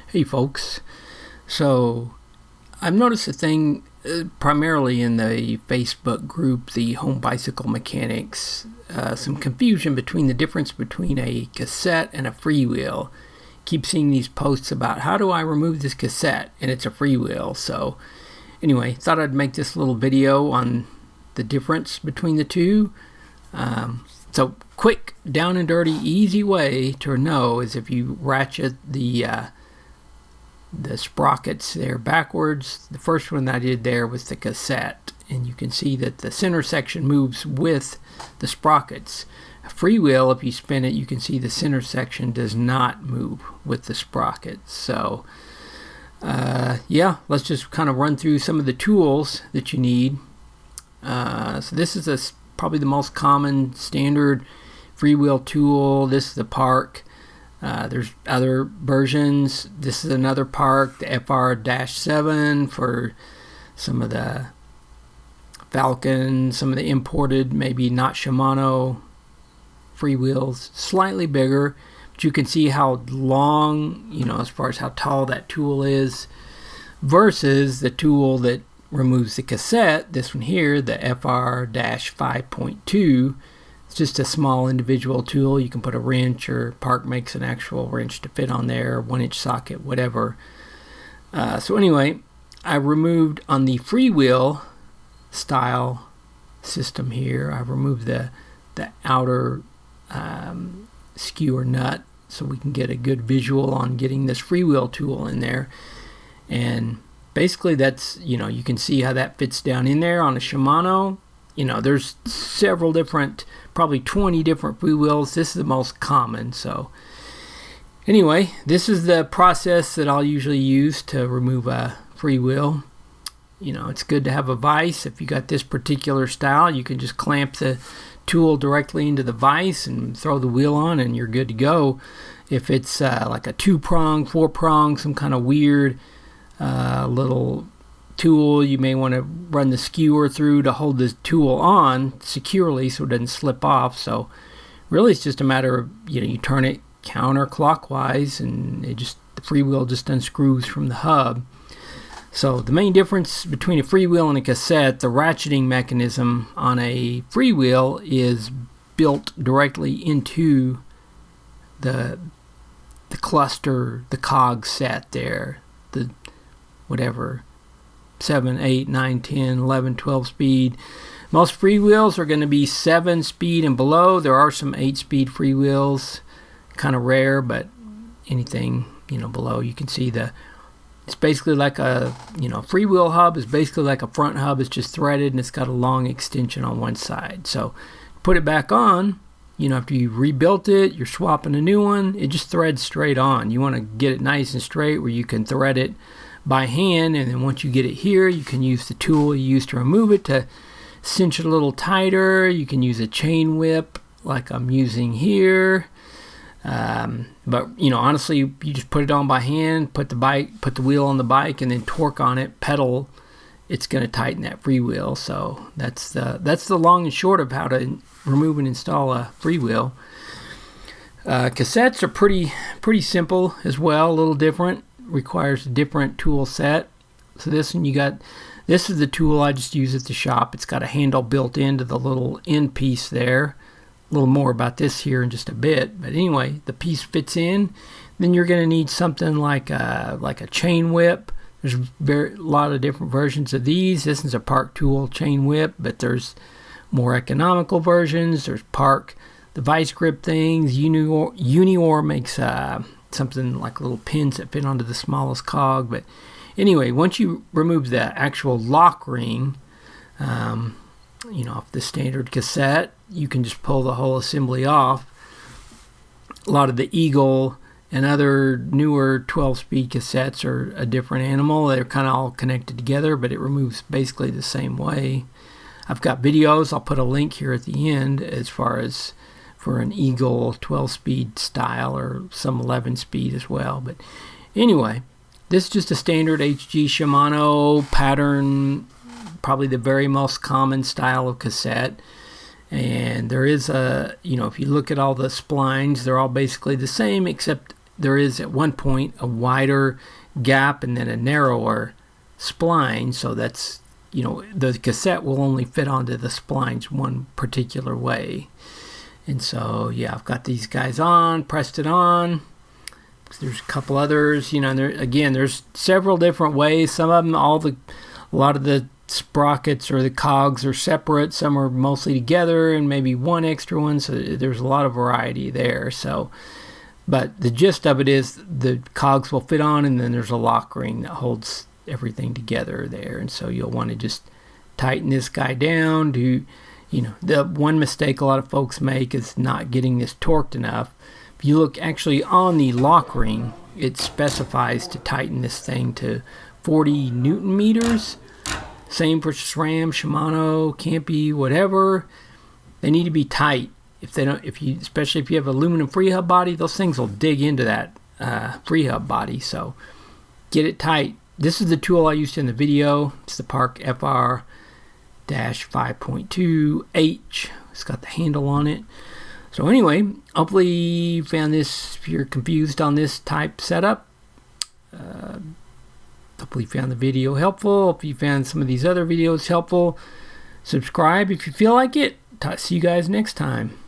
Hey folks, so I've noticed a thing primarily in the Facebook group, the Home Bicycle Mechanics, some confusion between the difference between a cassette and a freewheel. Keep seeing these posts about how do I remove this cassette, and it's a freewheel. So anyway, thought I'd make this little video on the difference between the two. So quick, down and dirty, easy way to know is if you ratchet the sprockets there backwards. The first one I did there was the cassette, and you can see that the center section moves with the sprockets. A freewheel, if you spin it, you can see the center section does not move with the sprockets. So yeah, let's just kind of run through some of the tools that you need. So this is probably the most common standard freewheel tool. This is the Park. There's other versions. This is another Park, the FR-7 for some of the Falcon, some of the imported, maybe not Shimano freewheels, slightly bigger. But you can see how long, as far as how tall that tool is versus the tool that removes the cassette. This one here, the FR-5.2. It's just a small individual tool. You can put a wrench, or Park makes an actual wrench to fit on there, 1-inch socket, whatever. So anyway, I removed on the freewheel style system here, I removed the outer skewer nut so we can get a good visual on getting this freewheel tool in there. And basically that's, you can see how that fits down in there on a Shimano. There's several different, probably 20 different freewheels. This is the most common. So anyway, this is the process that I'll usually use to remove a freewheel. It's good to have a vise. If you got this particular style, you can just clamp the tool directly into the vise and throw the wheel on and you're good to go. If it's like a 2-prong, 4-prong, some kind of weird little tool, you may want to run the skewer through to hold the tool on securely so it doesn't slip off. So really it's just a matter of, you turn it counterclockwise and the freewheel just unscrews from the hub. So the main difference between a freewheel and a cassette, the ratcheting mechanism on a freewheel is built directly into the cluster, the cog set there, the whatever 7, 8, 9, 10, 11, 12 speed. Most freewheels are going to be 7 speed and below. There are some 8-speed freewheels, kind of rare, but anything below, you can see it's basically like a freewheel hub is basically like a front hub. It's just threaded and it's got a long extension on one side. So put it back on, after you rebuilt it, you're swapping a new one, it just threads straight on. You want to get it nice and straight where you can thread it by hand, and then once you get it here, you can use the tool you used to remove it to cinch it a little tighter. You can use a chain whip like I'm using here. But honestly, you just put it on by hand, put the wheel on the bike, and then torque on it, pedal. It's going to tighten that freewheel. So that's the long and short of how to remove and install a freewheel. Cassettes are pretty simple as well, a little different. Requires a different tool set. So this one this is the tool I just use at the shop. It's got a handle built into the little end piece there. A little more about this here in just a bit, but anyway, the piece fits in. Then you're going to need something like a chain whip. There's a lot of different versions of these. This is a Park tool chain whip, but there's more economical versions. There's Park, the vice grip things. Unior makes something like little pins that fit onto the smallest cog. But anyway, once you remove the actual lock ring, off the standard cassette, you can just pull the whole assembly off. A lot of the Eagle and other newer 12-speed cassettes are a different animal. They're kind of all connected together, but it removes basically the same way. I've got videos. I'll put a link here at the end as far as for an Eagle 12-speed style or some 11-speed as well. But anyway, this is just a standard HG Shimano pattern, probably the very most common style of cassette. And there is a, if you look at all the splines, they're all basically the same, except there is at one point a wider gap and then a narrower spline, so that's, you know, the cassette will only fit onto the splines one particular way. And so yeah, I've got these guys on, pressed it on. There's a couple others, you know, there's several different ways. Some of them, a lot of the sprockets or the cogs are separate, some are mostly together, and maybe one extra one, so there's a lot of variety there. So, but the gist of it is the cogs will fit on, and then there's a lock ring that holds everything together there. And so you'll want to just tighten this guy down. You know, the one mistake a lot of folks make is not getting this torqued enough. If you look actually on the lock ring, it specifies to tighten this thing to 40 Newton meters. Same for SRAM, Shimano, Campy, whatever. They need to be tight. Especially if you have aluminum free hub body, those things will dig into that free hub body. So get it tight. This is the tool I used in the video. It's the Park FR-5.2H. It's got the handle on it. So anyway, hopefully you found this, if you're confused on this type setup, hopefully you found the video helpful. If you found some of these other videos helpful, subscribe if you feel like it. See you guys next time.